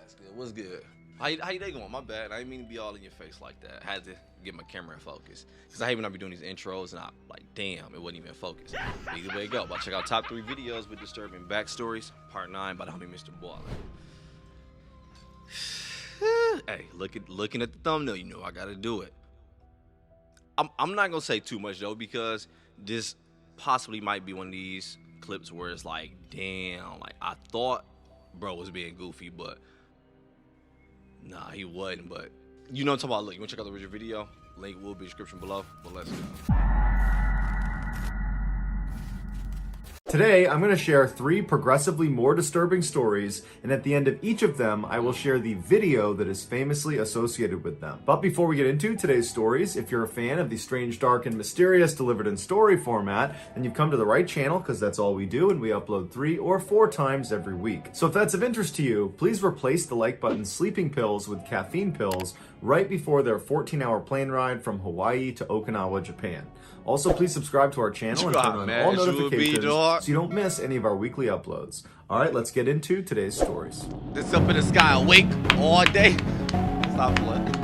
That's good. What's good? How you day going? My bad. I didn't mean to be all in your face like that. I had to get my camera in focus. Because I hate when I be doing these intros and I like, damn, it wasn't even focused. But either way it go. But check out top 3 videos with disturbing backstories. Part 9 by the homie Mrballen. Hey, looking at the thumbnail, you know I gotta do it. I'm not gonna say too much though, because this possibly might be one of these clips where it's like, damn, like I thought bro was being goofy, but nah, he wasn't. But you know what I'm talking about. Look, you wanna check out the original video? Link will be in the description below. But let's go. Today, I'm going to share 3 progressively more disturbing stories, and at the end of each of them, I will share the video that is famously associated with them. But before we get into today's stories, if you're a fan of the strange, dark, and mysterious delivered in story format, then you've come to the right channel, because that's all we do, and we upload 3 or 4 times every week. So if that's of interest to you, please replace the like button's sleeping pills with caffeine pills right before their 14-hour plane ride from Hawaii to Okinawa, Japan. Also, please subscribe to our channel and turn on all notifications so you don't miss any of our weekly uploads. All right, let's get into today's stories. This up in the sky, awake all day. Stop playing.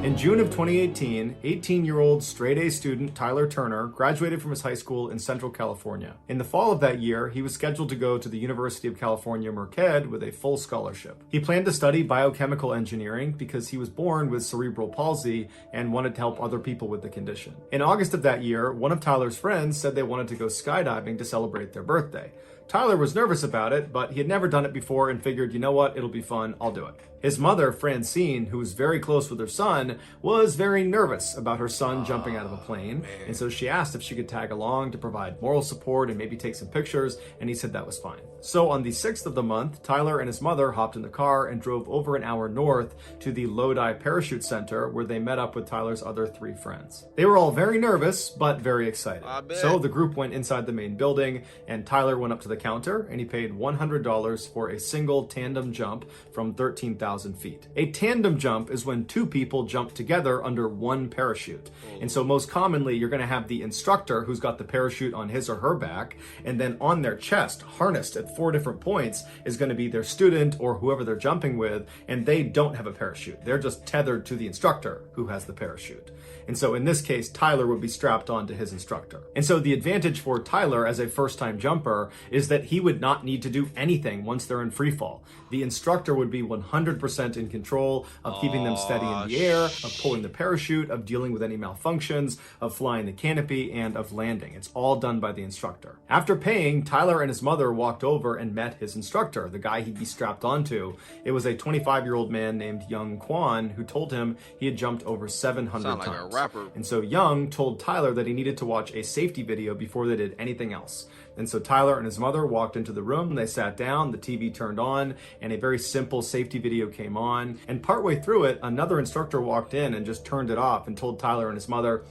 In June of 2018, 18-year-old straight-A student Tyler Turner graduated from his high school in Central California. In the fall of that year, he was scheduled to go to the University of California, Merced with a full scholarship. He planned to study biochemical engineering because he was born with cerebral palsy and wanted to help other people with the condition. In August of that year, one of Tyler's friends said they wanted to go skydiving to celebrate their birthday. Tyler was nervous about it, but he had never done it before and figured, you know what, it'll be fun, I'll do it. His mother, Francine, who was very close with her son, was very nervous about her son jumping out of a plane, and so she asked if she could tag along to provide moral support and maybe take some pictures, and he said that was fine. So on the 6th of the month, Tyler and his mother hopped in the car and drove over an hour north to the Lodi Parachute Center, where they met up with Tyler's other 3 friends. They were all very nervous, but very excited. So the group went inside the main building, and Tyler went up to the counter, and he paid $100 for a single tandem jump from 13,000 feet. A tandem jump is when 2 people jump together under one parachute. And so most commonly, you're gonna have the instructor who's got the parachute on his or her back, and then on their chest, harnessed at 4 different points, is gonna be their student or whoever they're jumping with, and they don't have a parachute. They're just tethered to the instructor who has the parachute. And so in this case, Tyler would be strapped on to his instructor. And so the advantage for Tyler as a first-time jumper is that he would not need to do anything once they're in free fall. The instructor would be 100% in control of keeping them steady in the air, of pulling the parachute, of dealing with any malfunctions, of flying the canopy, and of landing. It's all done by the instructor. After paying, Tyler and his mother walked over and met his instructor, the guy he'd be strapped onto. It was a 25-year-old man named Young Kwan who told him he had jumped over 700 times. And so Young told Tyler that he needed to watch a safety video before they did anything else. And so Tyler and his mother walked into the room, they sat down, the TV turned on, and a very simple safety video came on. And partway through it, another instructor walked in and just turned it off and told Tyler and his mother,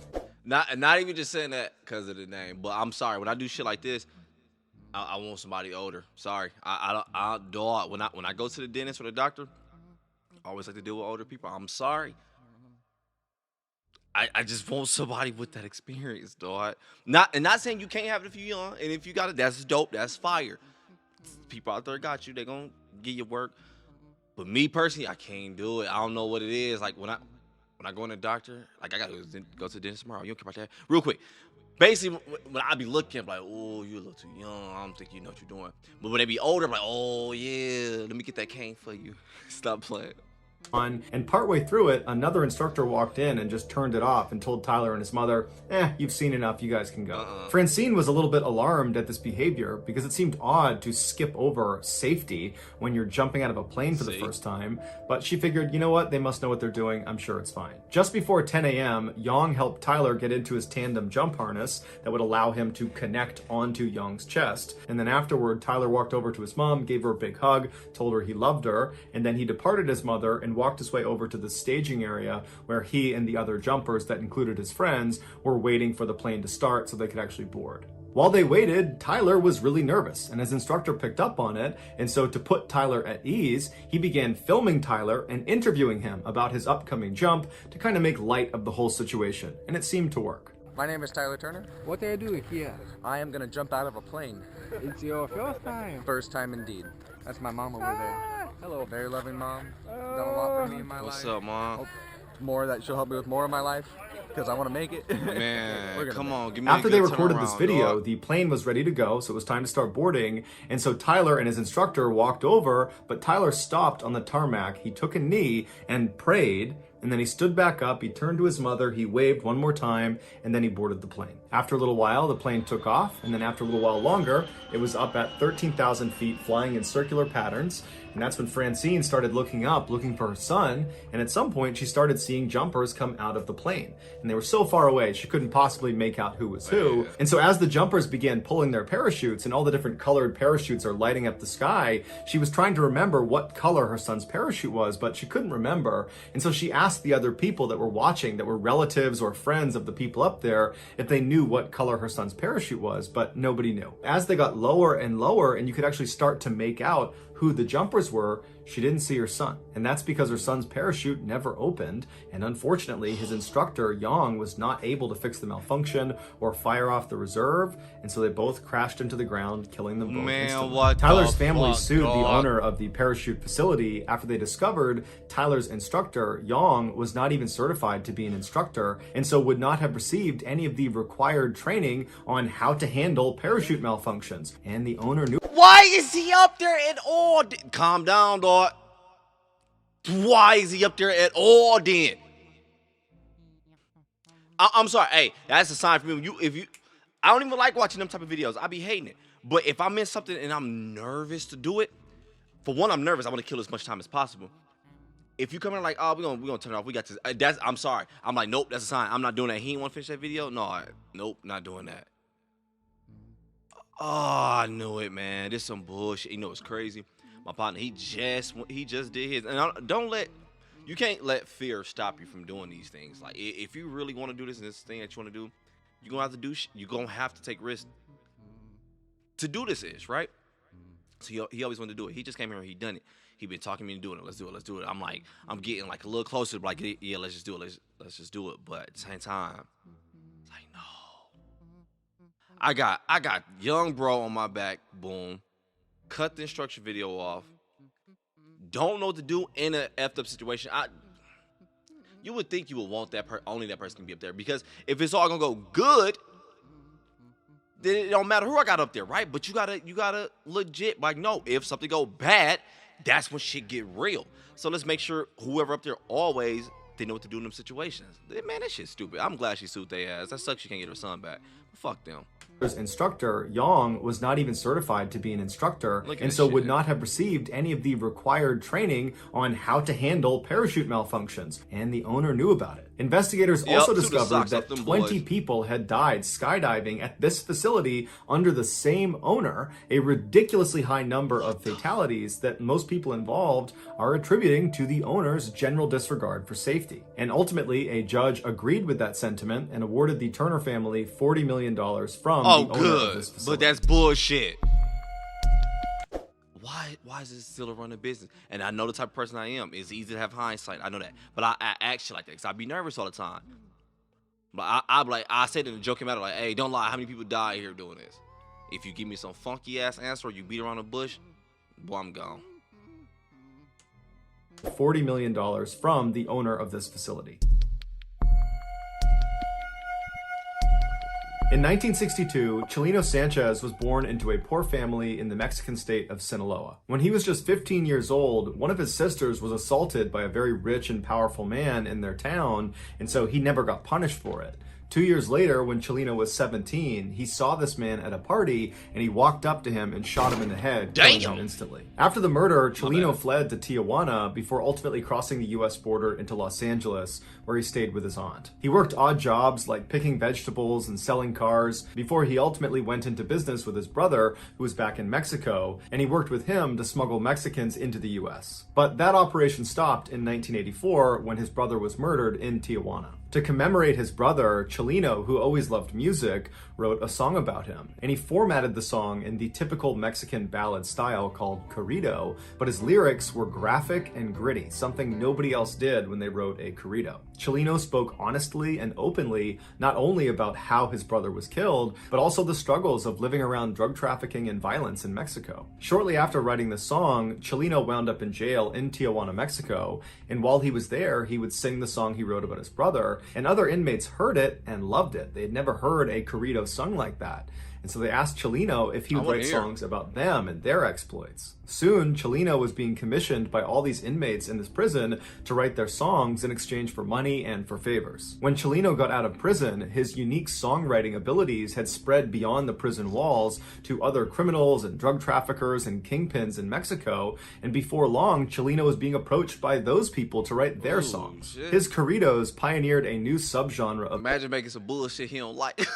Not even just saying that because of the name, but I'm sorry, when I do shit like this, I want somebody older. Sorry. When I go to the dentist or the doctor, I always like to deal with older people. I'm sorry. I just want somebody with that experience, dog. Not saying you can't have it if you're young, and if you got it, that's dope, that's fire. People out there got you, they gonna get your work. But me personally, I can't do it. I don't know what it is. Like when I go in the doctor, like I gotta go to the dentist tomorrow. You don't care about that? Real quick. Basically, when I be looking, I'm like, oh, you a little too young. I don't think you know what you're doing. But when they be older, I'm like, oh yeah, let me get that cane for you. Stop playing. And partway through it, another instructor walked in and just turned it off and told Tyler and his mother, you've seen enough, you guys can go. Francine was a little bit alarmed at this behavior because it seemed odd to skip over safety when you're jumping out of a plane for the first time, but she figured, you know what, they must know what they're doing, I'm sure it's fine. Just before 10 a.m., Young helped Tyler get into his tandem jump harness that would allow him to connect onto Young's chest, and then afterward, Tyler walked over to his mom, gave her a big hug, told her he loved her, and then he departed his mother and walked his way over to the staging area where he and the other jumpers, that included his friends, were waiting for the plane to start so they could actually board. While they waited, Tyler was really nervous, and his instructor picked up on it, and so to put Tyler at ease, he began filming Tyler and interviewing him about his upcoming jump to kind of make light of the whole situation, and it seemed to work. My name is Tyler Turner. What do I do here? I am gonna jump out of a plane. It's your first time. First time indeed. That's my mom over there. Hello, very loving mom. Done a lot for me in my life. What's up, Mom? Hope more that she'll help me with more of my life because I want to make it. Man, come on, give me After a they good recorded this turnaround, video, dog. the plane was ready to go, so it was time to start boarding. And so Tyler and his instructor walked over, but Tyler stopped on the tarmac. He took a knee and prayed, and then he stood back up, he turned to his mother, he waved one more time, and then he boarded the plane. After a little while, the plane took off, and then after a little while longer, it was up at 13,000 feet, flying in circular patterns. And that's when Francine started looking up, looking for her son, and at some point she started seeing jumpers come out of the plane. And they were so far away, she couldn't possibly make out who was who. And so as the jumpers began pulling their parachutes, and all the different colored parachutes are lighting up the sky, she was trying to remember what color her son's parachute was, but she couldn't remember. And so she asked the other people that were watching, that were relatives or friends of the people up there, if they knew what color her son's parachute was, but nobody knew. As they got lower and lower, and you could actually start to make out who the jumpers were, she didn't see her son. And that's because her son's parachute never opened. And unfortunately, his instructor, Yang, was not able to fix the malfunction or fire off the reserve. And so they both crashed into the ground, killing them both instantly. What Tyler's the family fuck, sued the dog? owner of the parachute facility after they discovered Tyler's instructor, Yang, was not even certified to be an instructor, and so would not have received any of the required training on how to handle parachute malfunctions. And the owner knew. Why is he up there at all? Calm down, dog. Why is he up there at all then? I'm sorry. Hey, that's a sign for me. I don't even like watching them type of videos. I be hating it. But if I miss something and I'm nervous to do it, for one, I'm nervous. I want to kill as much time as possible. If you come in like, oh, we're gonna turn it off. We got this. I'm sorry. I'm like, nope, that's a sign. I'm not doing that. He didn't want to finish that video. No, nope, not doing that. Oh, I knew it, man. This some bullshit. You know it's crazy. My partner, he just did his. And you can't let fear stop you from doing these things. Like if you really want to do this thing that you want to do, you're gonna have to do. You're gonna have to take risks to do this right. So he always wanted to do it. He just came here and he done it. He been talking me into doing it. Let's do it. Let's do it. I'm like, I'm getting like a little closer. Like, yeah, let's just do it. Let's just do it. But at the same time, it's like, no. I got young bro on my back. Boom. Cut the instruction video off. Don't know what to do in a effed up situation. You would think you would want only that person can be up there, because if it's all gonna go good, then it don't matter who I got up there, right? But you gotta legit, like, no, if something go bad, that's when shit get real. So let's make sure whoever up there always, they know what to do in them situations. Man, that shit's stupid. I'm glad she sued their ass. That sucks she can't get her son back. Fuck them. Instructor, Yang, was not even certified to be an instructor, and so shit. would not have received any of the required training on how to handle parachute malfunctions, and the owner knew about it. Investigators also took the discovered socks that off them 20 boys. people had died skydiving at this facility under the same owner, a ridiculously high number of fatalities that most people involved are attributing to the owner's general disregard for safety. And ultimately, a judge agreed with that sentiment and awarded the Turner family $40 million from Oh, the owner of good. this But facility. that's bullshit. Why is this still a running business? And I know the type of person I am. It's easy to have hindsight. I know that. But I act shit like that because I be nervous all the time. But I say it in a joking matter, like, hey, don't lie. How many people die here doing this? If you give me some funky ass answer or you beat around the bush, boy, I'm gone. $40 million from the owner of this facility. In 1962, Chileno Sanchez was born into a poor family in the Mexican state of Sinaloa. When he was just 15 years old, one of his sisters was assaulted by a very rich and powerful man in their town, and so he never got punished for it. 2 years later, when Chileno was 17, he saw this man at a party, and he walked up to him and shot him in the head, killing him instantly. After the murder, Chileno fled to Tijuana before ultimately crossing the U.S. border into Los Angeles, where he stayed with his aunt. He worked odd jobs like picking vegetables and selling cars before he ultimately went into business with his brother, who was back in Mexico, and he worked with him to smuggle Mexicans into the U.S. But that operation stopped in 1984 when his brother was murdered in Tijuana. To commemorate his brother, Chileno, who always loved music, wrote a song about him. And he formatted the song in the typical Mexican ballad style called corrido, but his lyrics were graphic and gritty, something nobody else did when they wrote a corrido. Chileno spoke honestly and openly not only about how his brother was killed, but also the struggles of living around drug trafficking and violence in Mexico. Shortly after writing the song, Chileno wound up in jail in Tijuana, Mexico, and while he was there, he would sing the song he wrote about his brother, and other inmates heard it and loved it. They had never heard a corrido sung like that. And so they asked Chileno if he would write songs about them and their exploits. Soon, Chileno was being commissioned by all these inmates in this prison to write their songs in exchange for money and for favors. When Chileno got out of prison, his unique songwriting abilities had spread beyond the prison walls to other criminals and drug traffickers and kingpins in Mexico, and before long, Chileno was being approached by those people to write their songs. Shit. His corridos pioneered a new subgenre of... Imagine making some bullshit he don't like.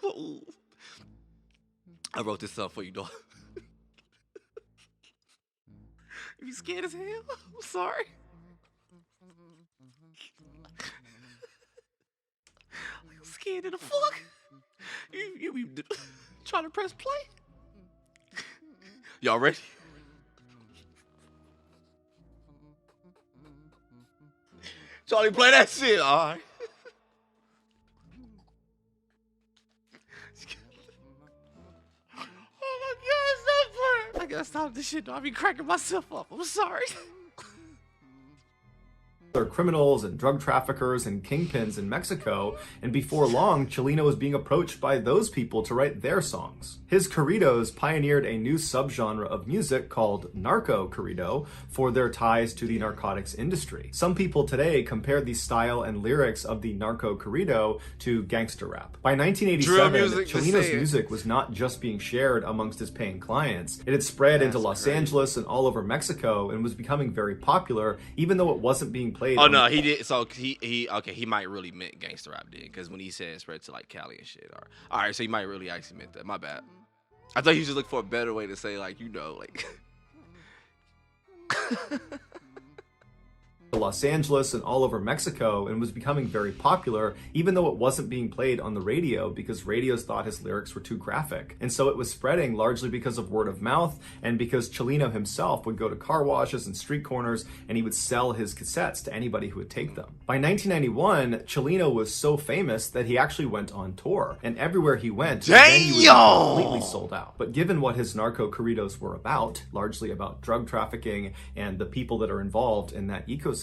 Ooh. I wrote this up for you, dog. You scared as hell? I'm sorry. I'm scared of the fuck. You be trying to press play? Y'all ready? Charlie, play that shit, all right. I gotta stop this shit, though. I be cracking myself up. I'm sorry. Other criminals and drug traffickers and kingpins in Mexico, and before long, Chileno was being approached by those people to write their songs. His corridos pioneered a new subgenre of music called Narcocorrido for their ties to the narcotics industry. Some people today compare the style and lyrics of the Narcocorrido to gangster rap. By 1987, Chileno's music was not just being shared amongst his paying clients. It had spread into Los Angeles and all over Mexico and was becoming very popular, even though it wasn't being played. Oh no, he did. So he might really meant gangster rap, did, because when he said spread to like Cali and shit. All right, so he might really actually meant that. My bad. I thought you just look for a better way to say, like, you know, like. Los Angeles and all over Mexico and was becoming very popular, even though it wasn't being played on the radio because radios thought his lyrics were too graphic. And so it was spreading largely because of word of mouth and because Chileno himself would go to car washes and street corners and he would sell his cassettes to anybody who would take them. By 1991, Chileno was so famous that he actually went on tour, and everywhere he went, the venue was completely sold out. But given what his narco corridos were about, largely about drug trafficking and the people that are involved in that ecosystem,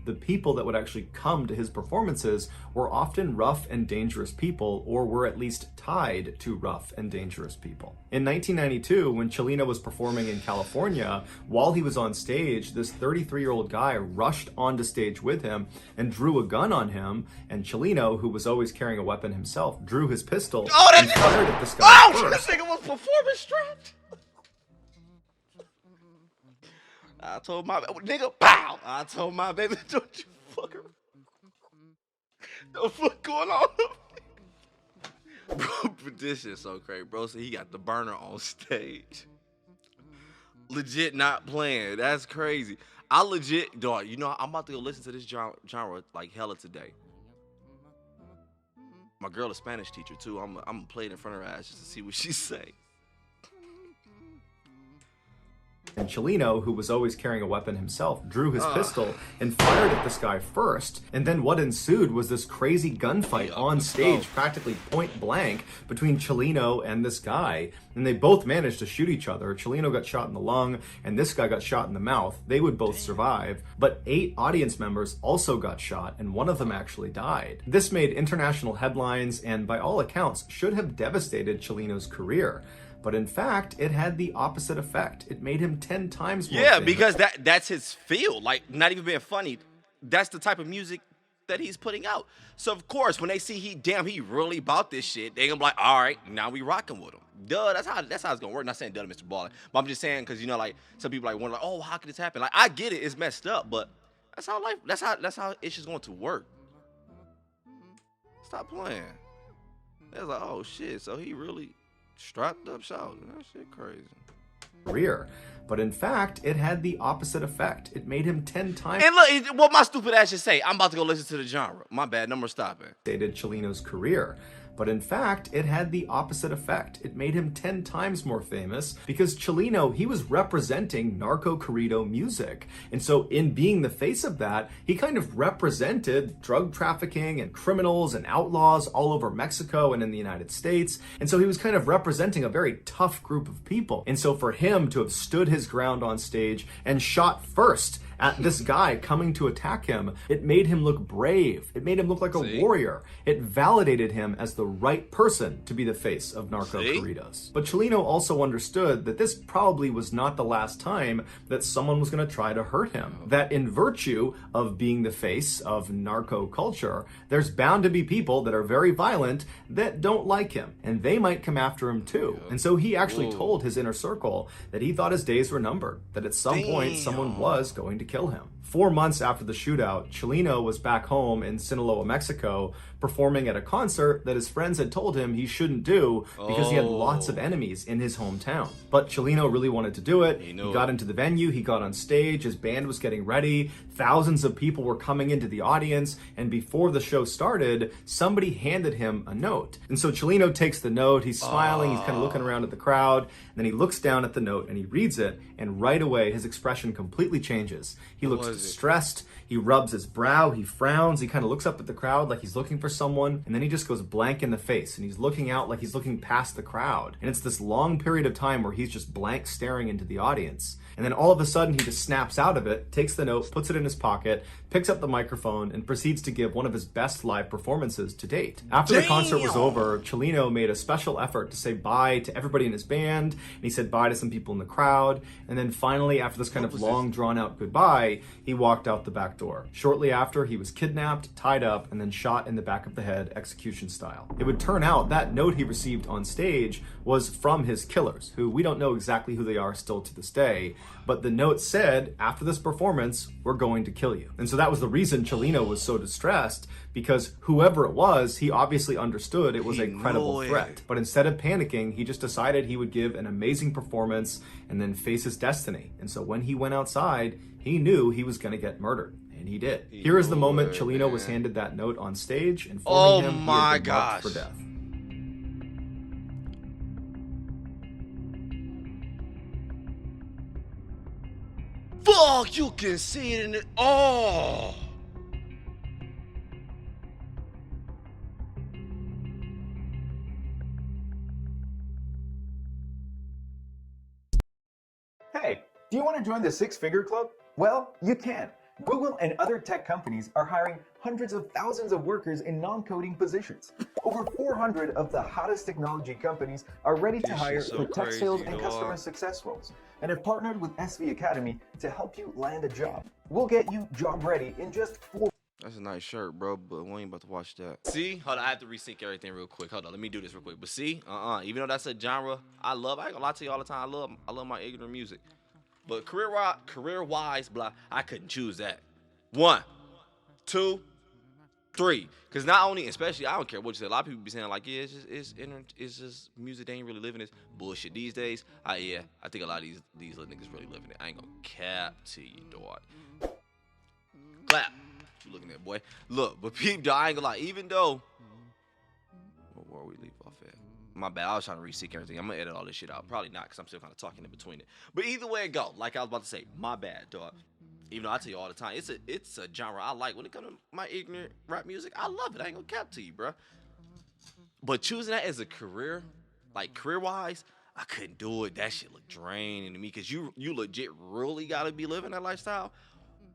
the people that would actually come to his performances were often rough and dangerous people, or were at least tied to rough and dangerous people. In 1992, when Chileno was performing in California, while he was on stage, this 33-year-old guy rushed onto stage with him and drew a gun on him, and Chileno, who was always carrying a weapon himself, drew his pistol and fired at this guy first. This nigga was performance strapped. I told my nigga, pow! I told my baby, don't you fuck her. The fuck going on? Bro, this shit's so crazy, bro. So he got the burner on stage. Legit not playing. That's crazy. I legit, dog, you know, I'm about to go listen to this genre like hella today. My girl, a Spanish teacher, too. I'm gonna play it in front of her ass just to see what she say. And Chileno, who was always carrying a weapon himself, drew his pistol and fired at this guy first. And then what ensued was this crazy gunfight on stage, practically point blank, between Chileno and this guy. And they both managed to shoot each other. Chileno got shot in the lung, and this guy got shot in the mouth. They would both survive. But 8 audience members also got shot, and one of them actually died. This made international headlines, and by all accounts, should have devastated Chileno's career. But in fact, it had the opposite effect. It made him 10 times more famous. Because that's his field. Like, not even being funny, that's the type of music that he's putting out. So, of course, when they see he really bought this shit, they gonna be like, all right, now we rocking with him. Duh, that's how it's gonna work. Not saying duh to Mrballen, but I'm just saying, because, you know, like, some people like wonder, like, oh, how could this happen? Like, I get it, it's messed up, but that's how life, that's how it's just going to work. Stop playing. It's like, oh, shit, so he really strapped up shouting. That shit crazy. Career. But in fact, it had the opposite effect. It made him 10 times. And look, what my stupid ass should say, I'm about to go listen to the genre. My bad, no more stopping. Dated Chileno's career. But in fact, it had the opposite effect. It made him 10 times more famous because Chileno, he was representing Narcocorrido music. And so in being the face of that, he kind of represented drug trafficking and criminals and outlaws all over Mexico and in the United States. And so he was kind of representing a very tough group of people. And so for him to have stood his ground on stage and shot first at this guy coming to attack him, it made him look brave. It made him look like a warrior. It validated him as the right person to be the face of Narcocorridos. But Chileno also understood that this probably was not the last time that someone was going to try to hurt him. That in virtue of being the face of narco culture, there's bound to be people that are very violent that don't like him, and they might come after him too. And so he actually told his inner circle that he thought his days were numbered, that at some point someone was going to kill him. 4 months after the shootout, Chileno was back home in Sinaloa, Mexico, performing at a concert that his friends had told him he shouldn't do because he had lots of enemies in his hometown. But Chileno really wanted to do it. He got into the venue, he got on stage, his band was getting ready, thousands of people were coming into the audience, and before the show started, somebody handed him a note. And so Chileno takes the note, he's smiling, he's kind of looking around at the crowd, and then he looks down at the note and he reads it, and right away his expression completely changes. He looks distressed, he rubs his brow, he frowns, he kind of looks up at the crowd like he's looking for someone, and then he just goes blank in the face, and he's looking out like he's looking past the crowd. And it's this long period of time where he's just blank staring into the audience. And then all of a sudden he just snaps out of it, takes the note, puts it in his pocket, picks up the microphone, and proceeds to give one of his best live performances to date. After the concert was over, Chileno made a special effort to say bye to everybody in his band, and he said bye to some people in the crowd, and then finally, after this kind of long, drawn-out goodbye, he walked out the back door. Shortly after, he was kidnapped, tied up, and then shot in the back of the head, execution style. It would turn out that note he received on stage was from his killers, who we don't know exactly who they are still to this day, but the note said, after this performance, we're going to kill you. And so that was the reason Chileno was so distressed, because whoever it was, he obviously understood it was a credible threat. But instead of panicking, he just decided he would give an amazing performance and then face his destiny. And so when he went outside, he knew he was going to get murdered. And he did. Here is the moment Chileno was handed that note on stage, informing him he had been marked for death. Fuck, you can see it in it. Oh. Hey, do you want to join the six-figure club? Well, you can. Google and other tech companies are hiring hundreds of thousands of workers in non-coding positions. Over 400 of the hottest technology companies are ready to hire for tech sales and customer success roles, and have partnered with SV Academy to help you land a job. We'll get you job ready in just 4. That's a nice shirt, bro, but we ain't about to watch that. See? Hold on, I have to resync everything real quick. Hold on, let me do this real quick. But see, even though that's a genre I love, I ain't gonna lie to you all the time, I love my ignorant music. But career-wise, blah, I couldn't choose that. 1, 2, 3. Because not only, especially, I don't care what you say. A lot of people be saying, like, yeah, it's just music, they ain't really living this bullshit these days. Yeah, I think a lot of these little niggas really living it. I ain't gonna cap to you, dog. Clap. You looking at, boy. Look, but people, I ain't gonna lie, even though, where we leave off at? My bad, I was trying to re-seek everything. I'm gonna edit all this shit out. Probably not, because I'm still kind of talking in between it. But either way it go, like I was about to say, my bad, dog. Even though I tell you all the time, it's a genre I like. When it comes to my ignorant rap music, I love it. I ain't gonna cap to you, bro. But choosing that as a career, like career-wise, I couldn't do it. That shit look draining to me, because you legit really gotta be living that lifestyle.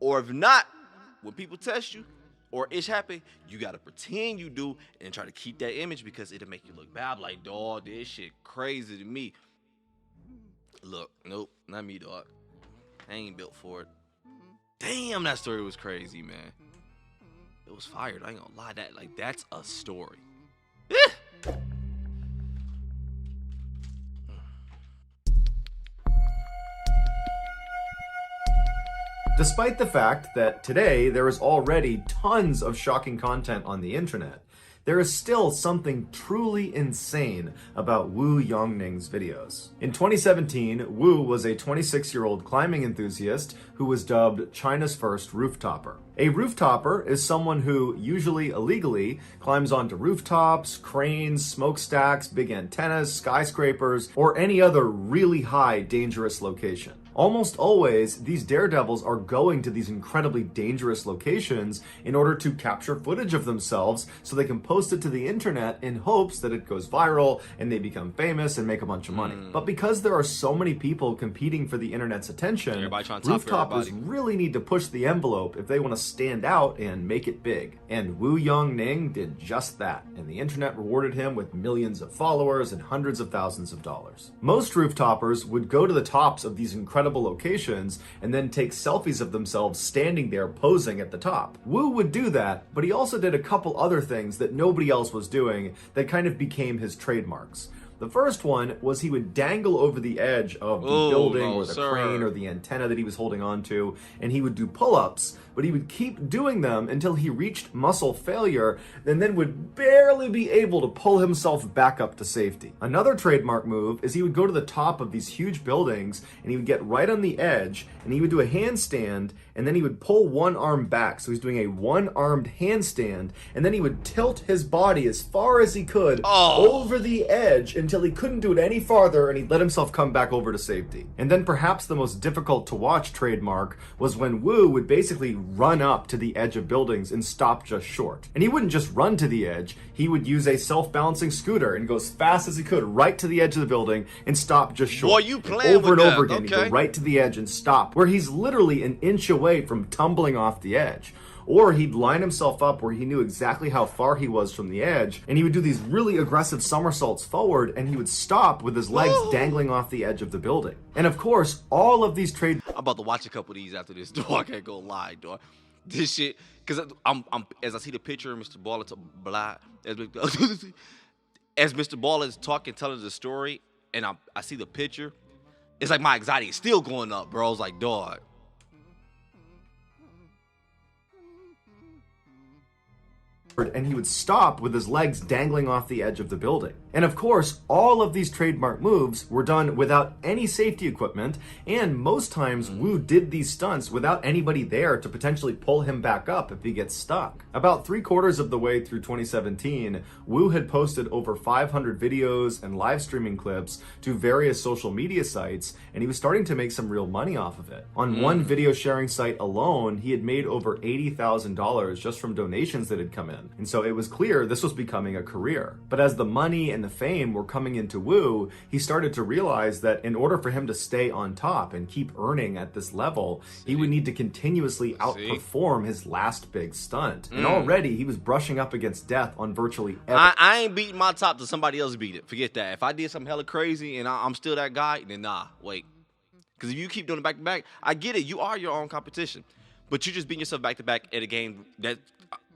Or if not, when people test you, or it's happen, you gotta pretend you do and try to keep that image, because it'll make you look bad. Like, dog, this shit crazy to me. Look, nope, not me, dog. I ain't built for it. Damn, that story was crazy, man. It was fired. I ain't gonna lie. That's a story. Despite the fact that today there is already tons of shocking content on the internet, there is still something truly insane about Wu Yongning's videos. In 2017, Wu was a 26-year-old climbing enthusiast who was dubbed China's first rooftopper. A rooftopper is someone who, usually illegally, climbs onto rooftops, cranes, smokestacks, big antennas, skyscrapers, or any other really high, dangerous location. Almost always, these daredevils are going to these incredibly dangerous locations in order to capture footage of themselves so they can post it to the internet in hopes that it goes viral and they become famous and make a bunch of money. But because there are so many people competing for the internet's attention, rooftoppers really need to push the envelope if they want to stand out and make it big. And Wu Yongning did just that, and the internet rewarded him with millions of followers and hundreds of thousands of dollars. Most rooftoppers would go to the tops of these incredible locations and then take selfies of themselves standing there posing at the top. Wu would do that, but he also did a couple other things that nobody else was doing that kind of became his trademarks. The first one was he would dangle over the edge of the building or the crane or the antenna that he was holding on to, and he would do pull-ups, but he would keep doing them until he reached muscle failure and then would barely be able to pull himself back up to safety. Another trademark move is he would go to the top of these huge buildings and he would get right on the edge and he would do a handstand and then he would pull one arm back. So he's doing a one-armed handstand and then he would tilt his body as far as he could over the edge until he couldn't do it any farther and he'd let himself come back over to safety. And then perhaps the most difficult to watch trademark was when Wu would basically run up to the edge of buildings and stop just short. And he wouldn't just run to the edge, he would use a self-balancing scooter and go as fast as he could right to the edge of the building and stop just short. Boy, you playing over with and that. over again, he'd go right to the edge and stop, where he's literally an inch away from tumbling off the edge. Or he'd line himself up where he knew exactly how far he was from the edge, and he would do these really aggressive somersaults forward, and he would stop with his legs dangling off the edge of the building. And of course, all of these trade... I'm about to watch a couple of these after this, dog. I can't go lie, dog. This shit, because I'm as I see the picture of Mr. Baller to blah, as Mr. Baller is talking, telling the story, and I see the picture, it's like my anxiety is still going up, bro. It's like, dog. And he would stop with his legs dangling off the edge of the building. And of course, all of these trademark moves were done without any safety equipment, and most times Wu did these stunts without anybody there to potentially pull him back up if he gets stuck. About 3/4 of the way through 2017, Wu had posted over 500 videos and live streaming clips to various social media sites, and he was starting to make some real money off of it. On one video sharing site alone, he had made over $80,000 just from donations that had come in. And so it was clear this was becoming a career. But as the money and the fame were coming into Wu, he started to realize that in order for him to stay on top and keep earning at this level, he would need to continuously outperform his last big stunt. And already he was brushing up against death on virtually every... I ain't beating my top till somebody else beat it. Forget that. If I did something hella crazy and I'm still that guy, then nah, wait. Because if you keep doing it back to back, I get it. You are your own competition. But you just beating yourself back to back at a game that...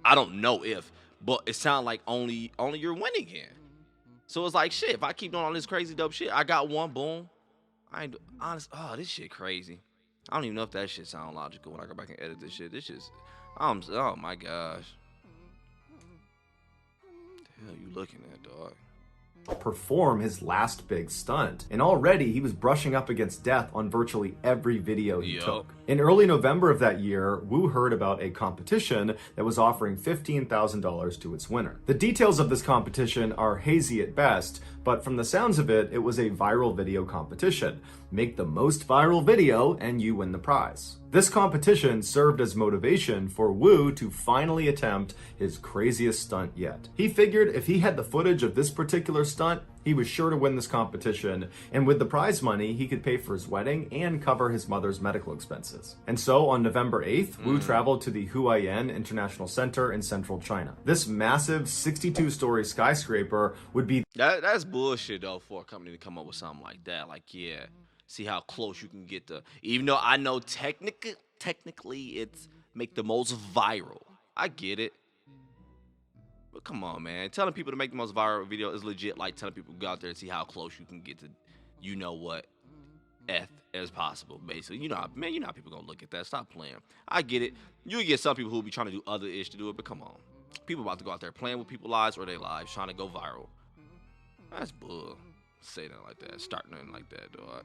I don't know if, but it sounds like only you're winning in. So it's like, shit, if I keep doing all this crazy dope shit, I got one, boom. I ain't honest. Oh, this shit crazy. I don't even know if that shit sound logical when I go back and edit this shit. This just, oh my gosh. What the hell you looking at, dog? Perform his last big stunt. And already he was brushing up against death on virtually every video he took. In early November of that year, Wu heard about a competition that was offering $15,000 to its winner. The details of this competition are hazy at best, but from the sounds of it, it was a viral video competition. Make the most viral video and you win the prize. This competition served as motivation for Wu to finally attempt his craziest stunt yet. He figured if he had the footage of this particular stunt, he was sure to win this competition, and with the prize money, he could pay for his wedding and cover his mother's medical expenses. And so on November 8th, Wu traveled to the Huaiyan International Center in central China. This massive 62-story skyscraper would be... That's bullshit, though, for a company to come up with something like that. Like, yeah, see how close you can get to... Even though I know technically it's make the most viral. I get it. But come on, man. Telling people to make the most viral video is legit like telling people to go out there and see how close you can get to, you know what, as possible, basically. You know how people gonna look at that. Stop playing. I get it. You get some people who will be trying to do other ish to do it, but come on. People about to go out there playing with people's lives or their lives, trying to go viral. That's bull. Say that like that. Start nothing like that, dog.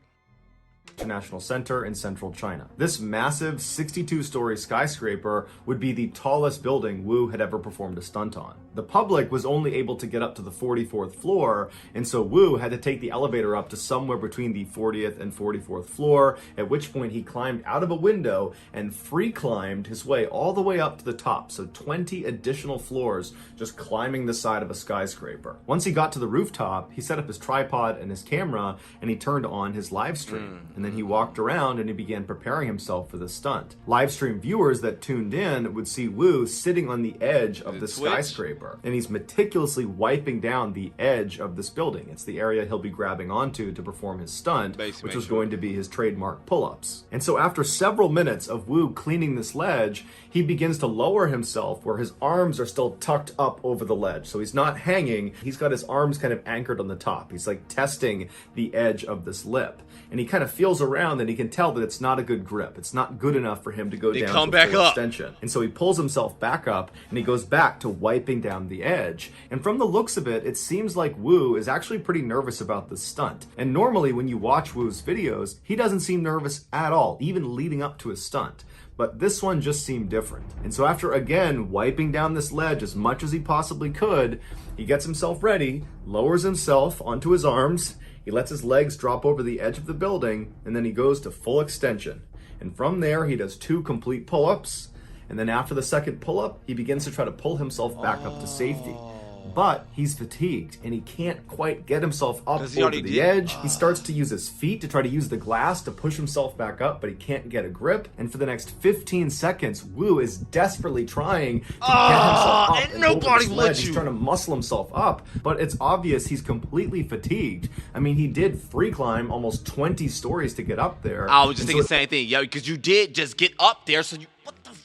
International Center in central China. This massive 62-story skyscraper would be the tallest building Wu had ever performed a stunt on. The public was only able to get up to the 44th floor, and so Wu had to take the elevator up to somewhere between the 40th and 44th floor, at which point he climbed out of a window and free climbed his way all the way up to the top, so 20 additional floors just climbing the side of a skyscraper. Once he got to the rooftop, he set up his tripod and his camera, and he turned on his live stream. And then he walked around and he began preparing himself for the stunt. Live stream viewers that tuned in would see Wu sitting on the edge of the skyscraper, and he's meticulously wiping down the edge of this building. It's the area he'll be grabbing onto to perform his stunt, which was going to be his trademark pull-ups. And so after several minutes of Wu cleaning this ledge, he begins to lower himself where his arms are still tucked up over the ledge. So he's not hanging, he's got his arms kind of anchored on the top. He's like testing the edge of this lip. And he kind of feels around and he can tell that it's not a good grip. It's not good enough for him to go down to full extension. And so he pulls himself back up and he goes back to wiping down the edge. And from the looks of it, it seems like Wu is actually pretty nervous about this stunt. And normally when you watch Wu's videos, he doesn't seem nervous at all, even leading up to his stunt. But this one just seemed different. And so after again wiping down this ledge as much as he possibly could, he gets himself ready, lowers himself onto his arms, he lets his legs drop over the edge of the building, and then he goes to full extension. And from there, he does 2 complete pull-ups, and then after the second pull-up, he begins to try to pull himself back up to safety. But he's fatigued, and he can't quite get himself up over the edge. He starts to use his feet to try to use the glass to push himself back up, but he can't get a grip. And for the next 15 seconds, Wu is desperately trying to get himself up and over this ledge. He's trying to muscle himself up, but it's obvious he's completely fatigued. I mean, he did free climb almost 20 stories to get up there. I was just thinking the same thing, yo, because you did just get up there, so you... What the fuck?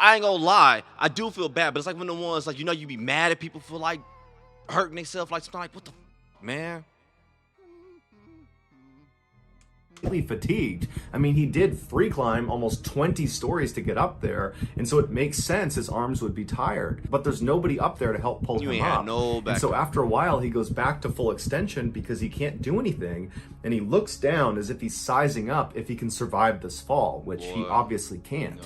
I ain't gonna lie, I do feel bad, but it's like one of the ones, like, you know, you be mad at people for, like, hurting themselves, like, something like, what the man? Really fatigued. I mean, he did free climb almost 20 stories to get up there, and so it makes sense his arms would be tired, but there's nobody up there to help pull him up. And so after a while, he goes back to full extension because he can't do anything, and he looks down as if he's sizing up if he can survive this fall, which he obviously can't.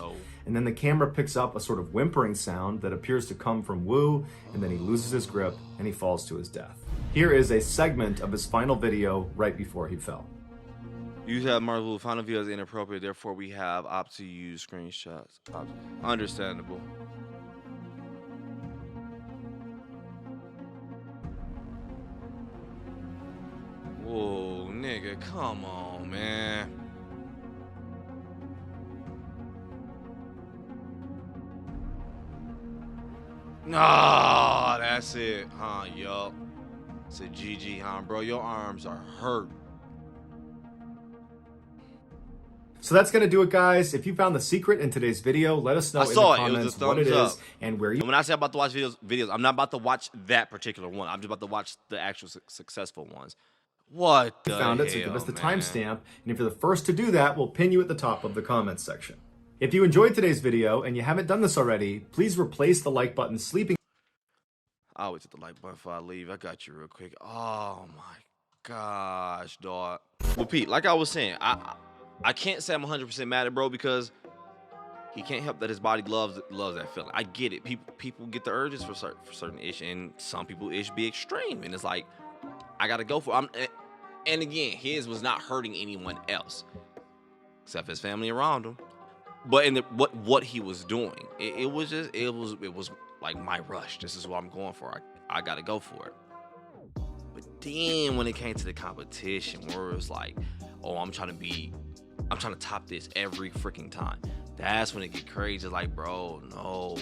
And then the camera picks up a sort of whimpering sound that appears to come from Wu, and then he loses his grip and he falls to his death. Here is a segment of his final video right before he fell. You have Mrballen final video is inappropriate, therefore we have opt to use screenshots. Understandable. Whoa, nigga, come on, man. Nah, that's it, huh, yo. It's a GG, huh, bro? Your arms are hurt. So that's going to do it, guys. If you found the secret in today's video, let us know in the comments what it is and where you... When I say I'm about to watch videos, I'm not about to watch that particular one. I'm just about to watch the actual successful ones. What the found it, so give us the timestamp. And if you're the first to do that, we'll pin you at the top of the comments section. If you enjoyed today's video and you haven't done this already, please replace the like button sleeping. I always hit the like button before I leave. I got you real quick. Oh my gosh, dog. Well, Pete, like I was saying, I can't say I'm 100% mad at bro because he can't help that his body loves that feeling. I get it. People get the urges for certain ish, and some people ish be extreme, and it's like I gotta go for it. And again, his was not hurting anyone else except his family around him. But in what he was doing, it was like my rush. This is what I'm going for. I gotta go for it. But then when it came to the competition, where it was like, oh, I'm trying to top this every freaking time. That's when it get crazy. It's like, bro, no.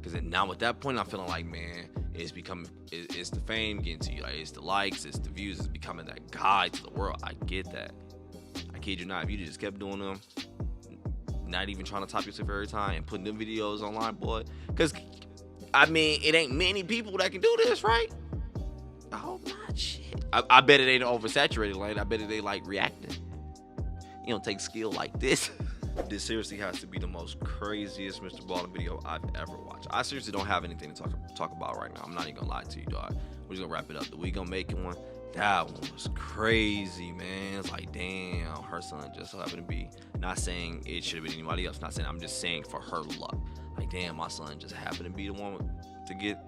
Because now at that point, I'm feeling like, man, it's the fame getting to you. Like, it's the likes, it's the views, it's becoming that guide to the world. I get that. I kid you not. If you just kept doing them, not even trying to top yourself every time and putting them videos online, boy. Because, I mean, it ain't many people that can do this, right? I hope not. Shit. I bet it ain't oversaturated, Lane. I bet it ain't like reacting. You don't take skill like this. This seriously has to be the most craziest Mrballen video I've ever watched. I seriously don't have anything to talk about right now. I'm not even gonna lie to you, dog. We're just gonna wrap it up. The We Gonna Make It one, that one was crazy, man. It's like, damn, her son just so happened to be. Not saying it should have been anybody else. Not saying, I'm just saying for her luck. Like, damn, my son just happened to be the one to get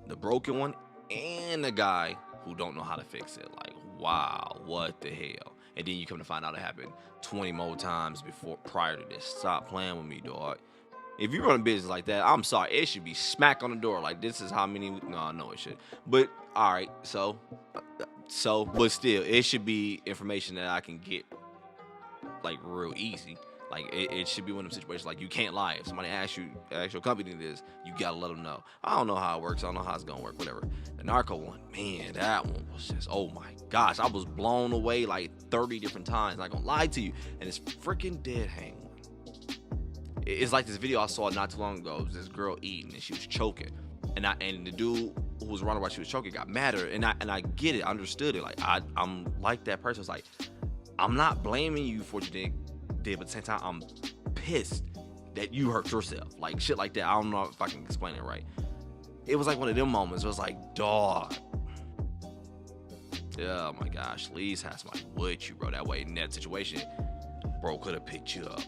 the broken one and the guy who don't know how to fix it. Like, wow, what the hell? And then you come to find out it happened 20 more times prior to this. Stop playing with me, dog. If you run a business like that, I'm sorry, it should be smack on the door. Like, this is how many. No, it should. But all right, but still, it should be information that I can get like real easy. Like, it should be one of them situations like you can't lie. If somebody asks your company this, you gotta let them know. I don't know how it works. I don't know how it's gonna work. Whatever. The narco one, man, that one was just, oh my gosh, I was blown away like 30 different times. Not gonna lie to you. And it's freaking dead hang one. It's like this video I saw not too long ago. It was this girl eating and she was choking, and the dude who was running while she was choking got mad at her. And I get it, I understood it. Like, I'm like that person. It's like, I'm not blaming you for what you did, but at the same time, I'm pissed that you hurt yourself. Like, shit like that. I don't know if I can explain it right. It was like one of them moments. It was like, dog. Oh my gosh, Lee's has somebody with you, bro. That way, in that situation, bro could have picked you up.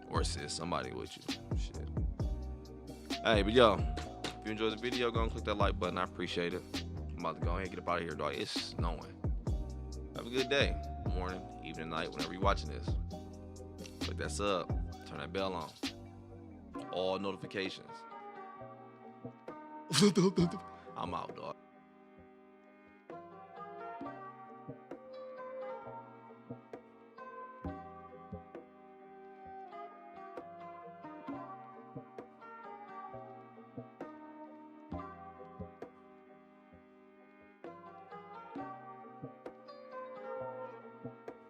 Or sis, somebody with you. Shit. Hey, but yo, if you enjoyed the video, go and click that like button. I appreciate it. I'm about to go ahead and get up out of here, dog. It's snowing. Have a good day. Morning, evening, night, whenever you're watching this. Click that sub. Turn that bell on. All notifications. I'm out, dog.